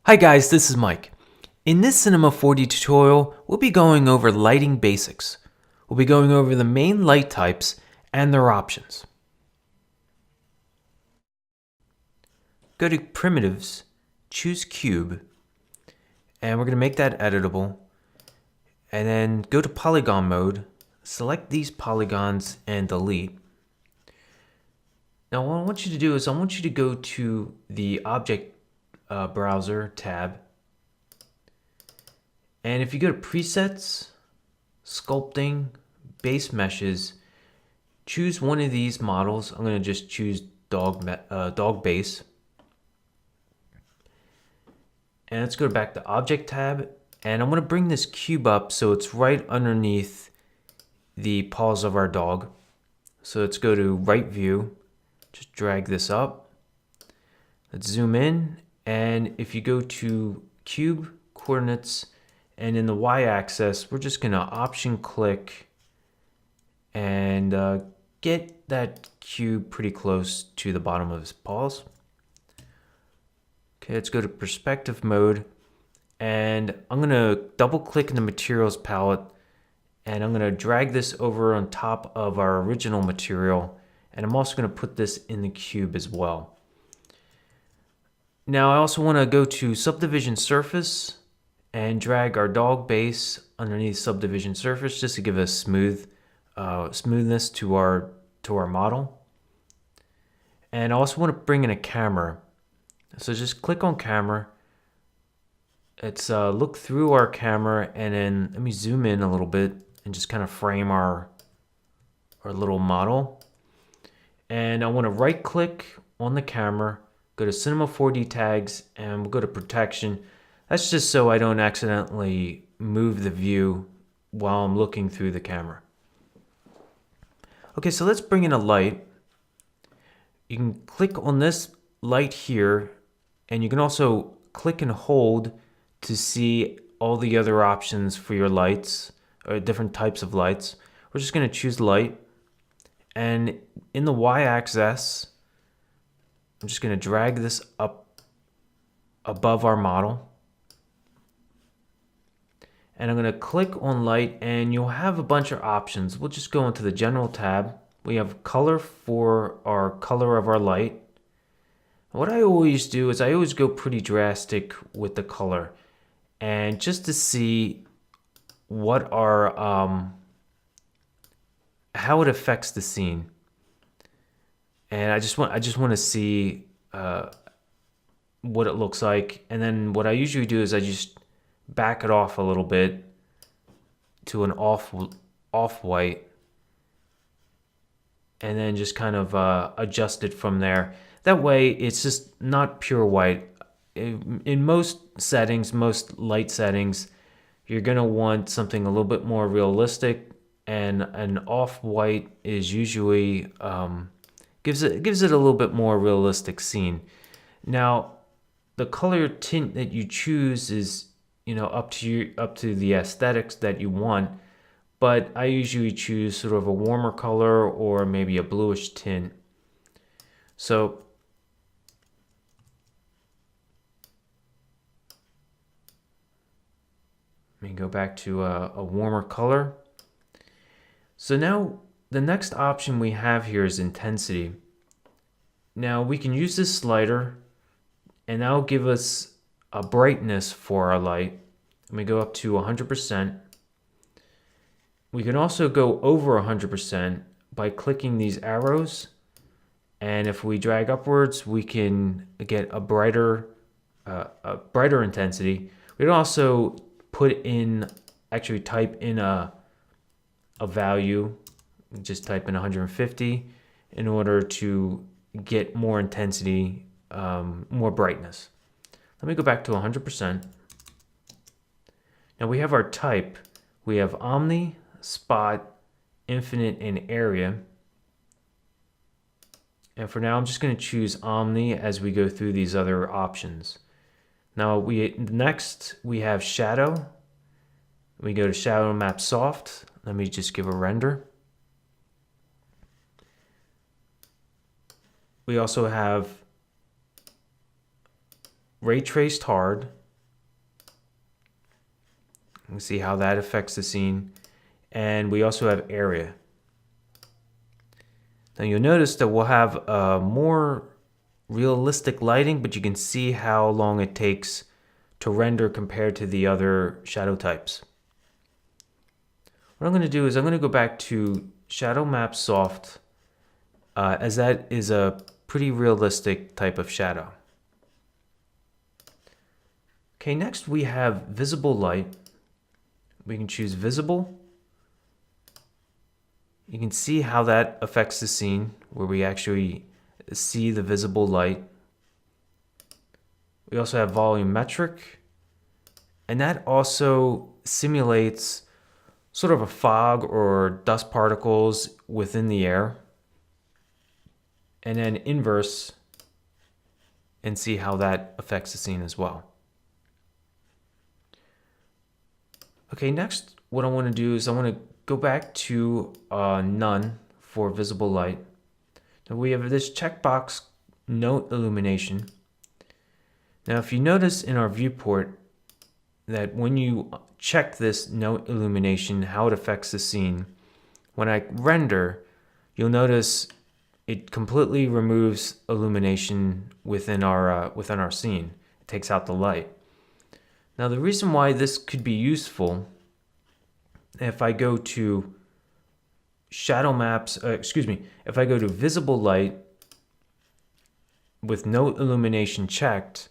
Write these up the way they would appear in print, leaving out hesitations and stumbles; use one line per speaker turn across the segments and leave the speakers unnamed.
Hi guys, this is Mike. In this Cinema 4D tutorial, we'll be going over lighting basics. We'll be going over the main light types and their options. Go to Primitives, choose Cube, and we're going to make that editable. And then go to Polygon mode, select these polygons and delete. Now what I want you to do is I want you to go to the Object Browser tab. And if you go to Presets, Sculpting, Base Meshes, choose one of these models. I'm going to just choose dog base. And let's go back to Object tab. And I'm going to bring this cube up so it's right underneath the paws of our dog. So let's go to Right View. Just drag this up. Let's zoom in. And if you go to Cube, Coordinates, and in the y-axis, we're just going to option click and get that cube pretty close to the bottom of his paws. Okay, let's go to perspective mode. And I'm going to double click in the materials palette. And I'm going to drag this over on top of our original material. And I'm also going to put this in the cube as well. Now I also want to go to subdivision surface and drag our dog base underneath subdivision surface just to give us smoothness to our model. And I also want to bring in a camera. So just click on camera. Let's look through our camera and then let me zoom in a little bit and just kind of frame our little model. And I want to right click on the camera, go to Cinema 4D tags, and we'll go to protection. That's just so I don't accidentally move the view while I'm looking through the camera. Okay, so let's bring in a light. You can click on this light here, and you can also click and hold to see all the other options for your lights, or different types of lights. We're just going to choose light, and in the y-axis, I'm just going to drag this up above our model. And I'm going to click on light and you'll have a bunch of options. We'll just go into the general tab. We have color for our color of our light. What I always do is I always go pretty drastic with the color. And just to see what our, how it affects the scene. And I just want to see what it looks like. And then what I usually do is I just back it off a little bit to an off-white, and then just kind of adjust it from there. That way it's just not pure white. In most settings, most light settings, you're gonna want something a little bit more realistic, and an off-white is usually gives it a little bit more realistic scene. Now the color tint that you choose is up to the aesthetics that you want, but I usually choose sort of a warmer color or maybe a bluish tint. So let me go back to a warmer color. So now the next option we have here is intensity. Now we can use this slider and that'll give us a brightness for our light. Let me go up to 100%. We can also go over 100% by clicking these arrows. And if we drag upwards, we can get a brighter intensity. We can also actually type in a value. Just type in 150 in order to get more intensity, more brightness. Let me go back to 100%. Now we have our type. We have Omni, Spot, Infinite, and Area. And for now, I'm just going to choose Omni as we go through these other options. Now next we have Shadow. We go to Shadow Map Soft. Let me just give a render. We also have Ray Traced Hard, We see how that affects the scene. And we also have area. Now you'll notice that we'll have more realistic lighting, but you can see how long it takes to render compared to the other shadow types. What I'm going to do is I'm going to go back to Shadow Map Soft, as that is a pretty realistic type of shadow. Okay, next we have visible light. We can choose visible. You can see how that affects the scene, where we actually see the visible light. We also have volumetric, and that also simulates sort of a fog or dust particles within the air. And then inverse, and see how that affects the scene as well. Okay, next what I want to do is I want to go back to none for visible light. Now we have this checkbox, note illumination. Now if you notice in our viewport that when you check this note illumination, how it affects the scene, when I render, you'll notice it completely removes illumination within our scene. It takes out the light. Now the reason why this could be useful, if I go to shadow maps, if I go to visible light with no illumination checked,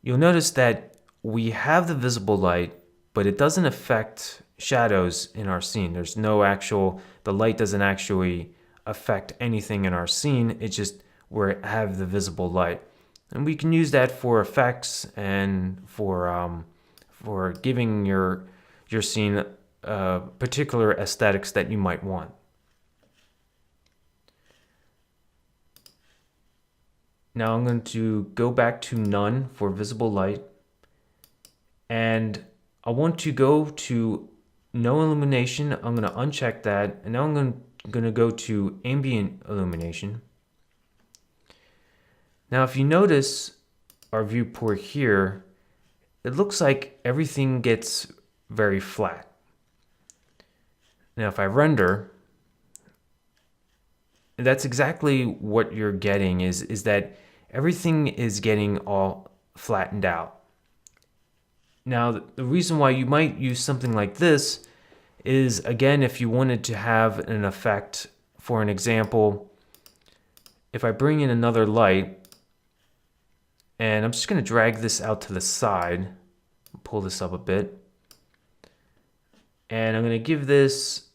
you'll notice that we have the visible light, but it doesn't affect shadows in our scene. There's no actual, the light doesn't actually affect anything in our scene. It's just we have the visible light. And we can use that for effects and for giving your scene particular aesthetics that you might want. Now I'm going to go back to none for visible light, and I want to go to no illumination. I'm going to uncheck that, and now I'm going to go to ambient illumination. Now if you notice our viewport here, it looks like everything gets very flat. Now if I render, that's exactly what you're getting, is that everything is getting all flattened out. Now the reason why you might use something like this is, again, if you wanted to have an effect. For an example, if I bring in another light, and I'm just going to drag this out to the side, pull this up a bit, and I'm going to give this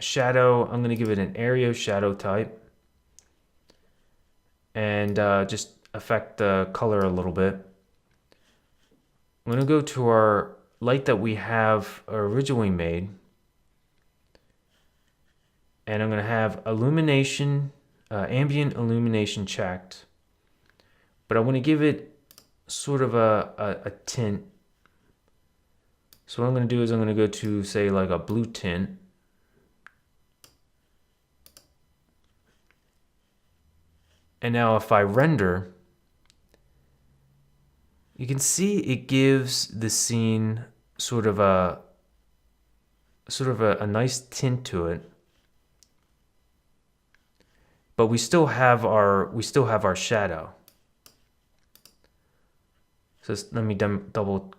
shadow, I'm going to give it an area shadow type, and just affect the color a little bit. I'm going to go to our light that we have originally made, and I'm going to have illumination, ambient illumination checked, but I want to give it sort of a tint. So what I'm going to do is I'm going to go to, say, like a blue tint. And now if I render, you can see it gives the scene sort of a nice tint to it. But we still have our shadow. So let me double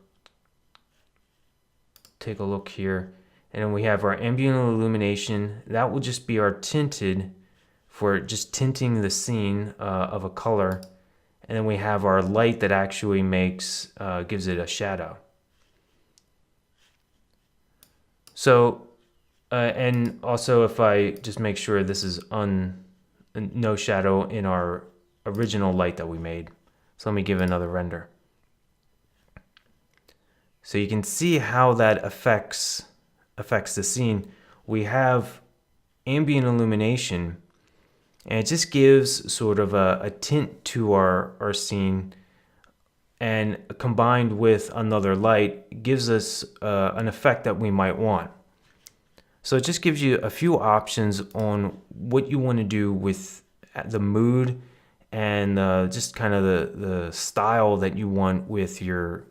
take a look here, and then we have our ambient illumination. That will just be our tinted, for just tinting the scene of a color, and then we have our light that actually makes gives it a shadow. So and also, if I just make sure this is no shadow in our original light that we made. So let me give another render. So you can see how that affects the scene. We have ambient illumination, and it just gives sort of a tint to our scene, and combined with another light gives us an effect that we might want. So it just gives you a few options on what you want to do with the mood and just kind of the style that you want with your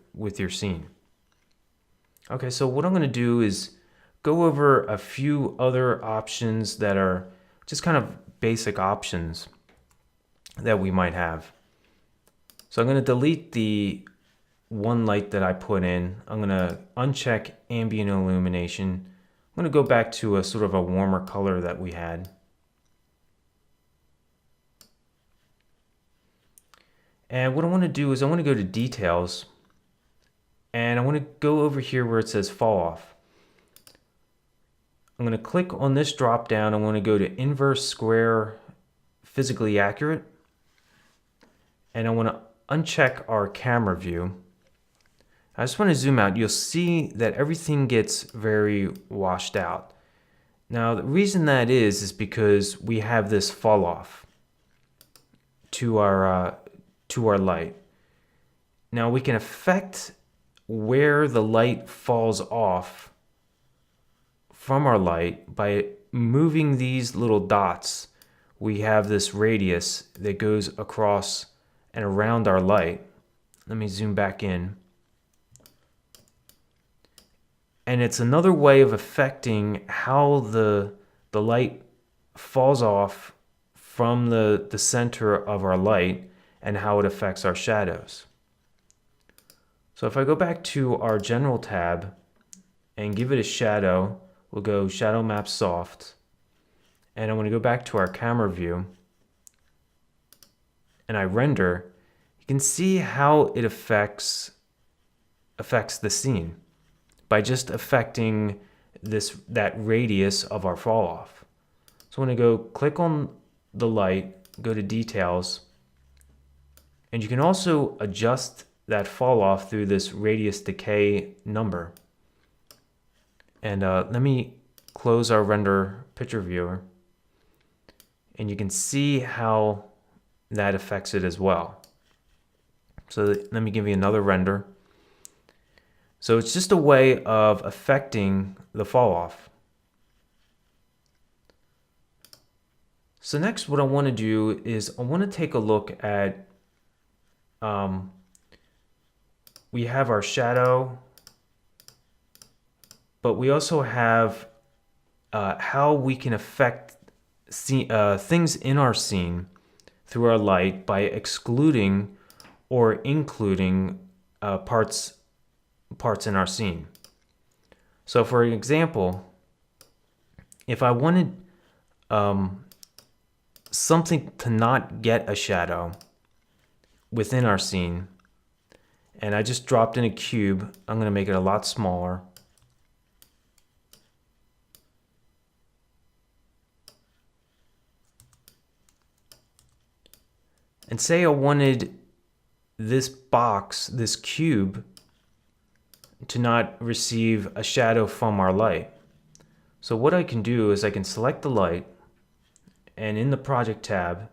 scene. Okay, so what I'm going to do is go over a few other options that are just kind of basic options that we might have. So I'm going to delete the one light that I put in. I'm going to uncheck ambient illumination. I'm going to go back to a sort of a warmer color that we had. And what I want to do is I want to go to details, and I want to go over here where it says fall off. I'm going to click on this drop down. I want to go to inverse square physically accurate, and I want to uncheck our camera view. I just want to zoom out. You'll see that everything gets very washed out. Now, the reason that is because we have this fall off to our light. Now we can affect where the light falls off from our light by moving these little dots. We have this radius that goes across and around our light. Let me zoom back in. And it's another way of affecting how the light falls off from the center of our light and how it affects our shadows. So if I go back to our general tab and give it a shadow, we'll go shadow map soft. And I want to go back to our camera view and I render. You can see how it affects the scene by just affecting that radius of our fall off. So I'm going to go click on the light, go to details, and you can also adjust that fall off through this radius decay number. And let me close our render picture viewer, and you can see how that affects it as well. So let me give you another render. So it's just a way of affecting the fall off. So next what I want to do is I want to take a look at, we have our shadow, but we also have how we can affect things in our scene through our light by excluding or including parts in our scene. So for an example, if I wanted something to not get a shadow within our scene, and I just dropped in a cube, I'm going to make it a lot smaller. And say I wanted this box, this cube, to not receive a shadow from our light. So what I can do is I can select the light, and in the project tab,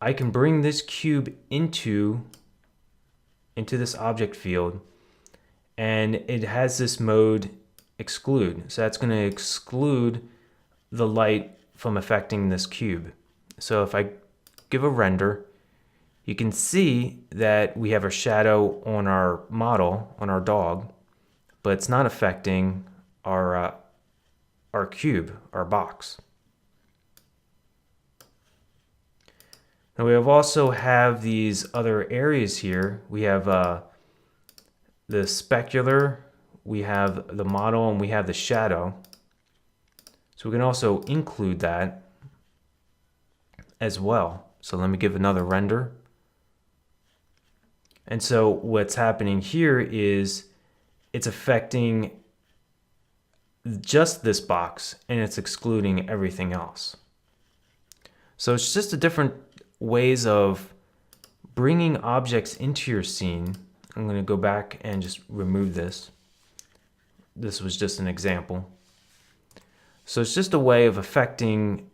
I can bring this cube into this object field, and it has this mode exclude. So that's going to exclude the light from affecting this cube. So if I give a render, you can see that we have a shadow on our model, on our dog, but it's not affecting our cube, our box. Now we also have these other areas here. We have the specular, we have the model, and we have the shadow. So we can also include that as well. So let me give another render. And so what's happening here is it's affecting just this box and it's excluding everything else. So it's just a different ways of bringing objects into your scene. I'm going to go back and just remove this. This was just an example. So it's just a way of affecting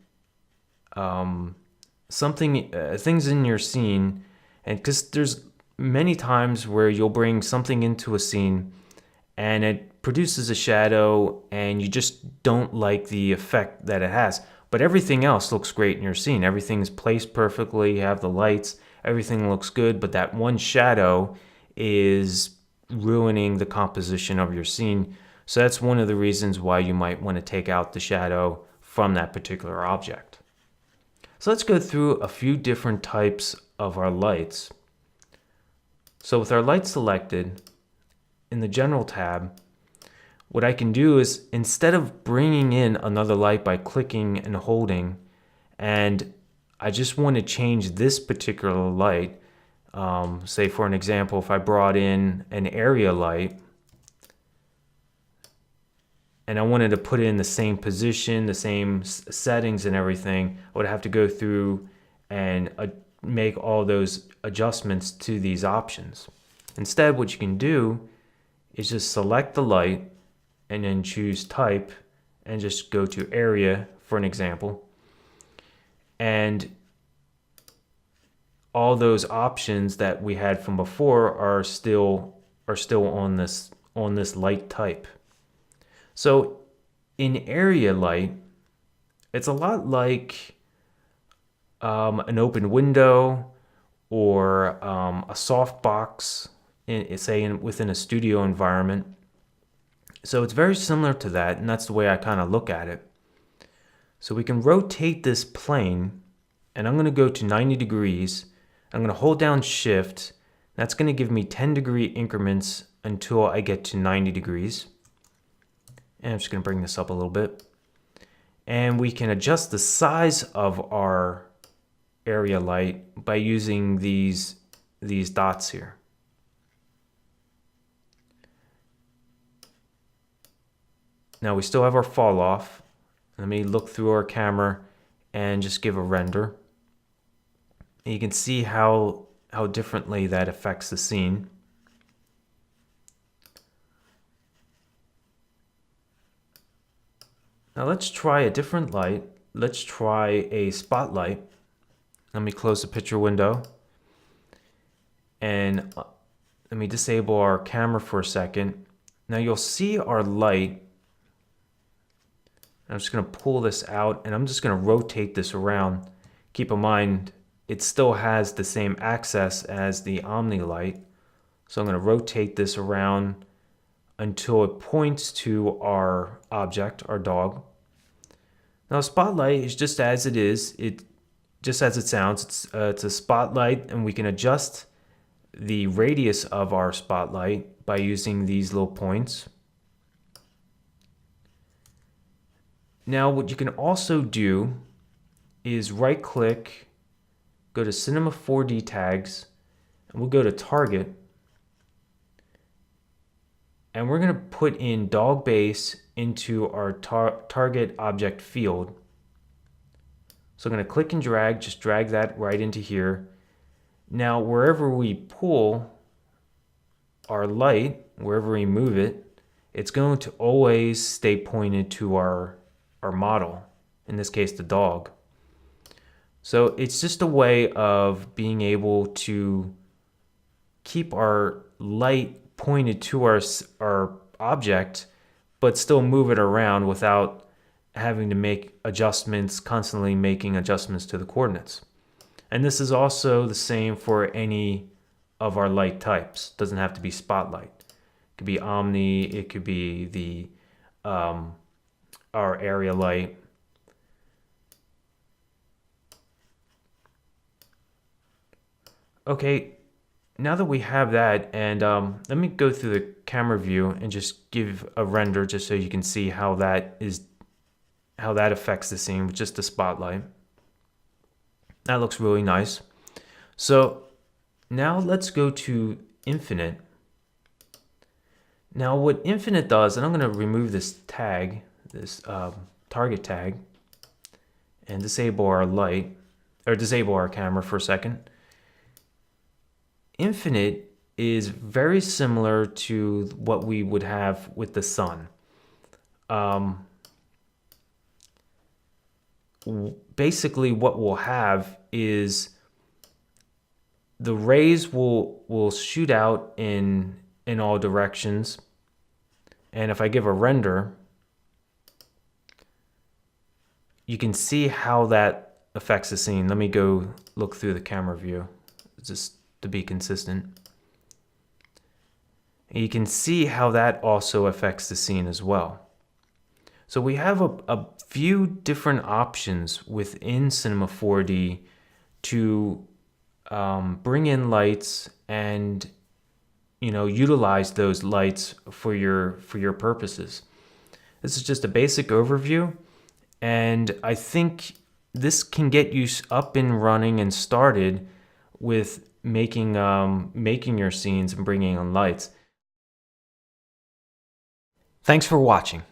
things in your scene, and because there's many times where you'll bring something into a scene and it produces a shadow and you just don't like the effect that it has, but everything else looks great in your scene. Everything's placed perfectly, you have the lights, everything looks good, but that one shadow is ruining the composition of your scene. So that's one of the reasons why you might want to take out the shadow from that particular object. So let's go through a few different types of our lights. So with our light selected, in the General tab, what I can do is, instead of bringing in another light by clicking and holding, and I just want to change this particular light, say for an example, if I brought in an area light, and I wanted to put it in the same position, the same settings and everything, I would have to go through and make all those adjustments to these options. Instead, what you can do is just select the light and then choose type and just go to area for an example. And all those options that we had from before are still on this light type. So in area light, it's a lot like an open window or a soft box, within a studio environment. So it's very similar to that, and that's the way I kind of look at it. So we can rotate this plane, and I'm going to go to 90 degrees. I'm going to hold down Shift. That's going to give me 10-degree increments until I get to 90 degrees. And I'm just going to bring this up a little bit. And we can adjust the size of our area light by using these dots here. Now we still have our fall off. Let me look through our camera and just give a render. And you can see how differently that affects the scene. Now let's try a different light. Let's try a spotlight. Let me close the picture window. And let me disable our camera for a second. Now you'll see our light. I'm just going to pull this out and I'm just going to rotate this around. Keep in mind, it still has the same axis as the Omni light. So I'm going to rotate this around until it points to our object, our dog. Now, spotlight is just as it is. Just as it sounds. It's a spotlight, and we can adjust the radius of our spotlight by using these little points. Now, what you can also do is right-click, go to Cinema 4D tags, and we'll go to Target. And we're going to put in dog base into our target object field. So I'm going to click and drag, just drag that right into here. Now, wherever we pull our light, wherever we move it, it's going to always stay pointed to our model, in this case, the dog. So it's just a way of being able to keep our light pointed to our object, but still move it around without having to make adjustments, constantly making adjustments to the coordinates. And this is also the same for any of our light types. It doesn't have to be spotlight. It could be Omni, it could be the our area light. Okay, now that we have that, and let me go through the camera view and just give a render just so you can see how that affects the scene with just the spotlight. That looks really nice. So now let's go to infinite. Now what infinite does, and I'm going to remove this tag, this target tag, and disable our light, or disable our camera for a second. Infinite is very similar to what we would have with the sun. Basically what we'll have is the rays will shoot out in all directions. And if I give a render, you can see how that affects the scene. Let me go look through the camera view just to be consistent. And you can see how that also affects the scene as well. So we have a few different options within Cinema 4D to bring in lights and utilize those lights for your purposes. This is just a basic overview, and I think this can get you up and running and started with making your scenes and bringing in lights. Thanks for watching.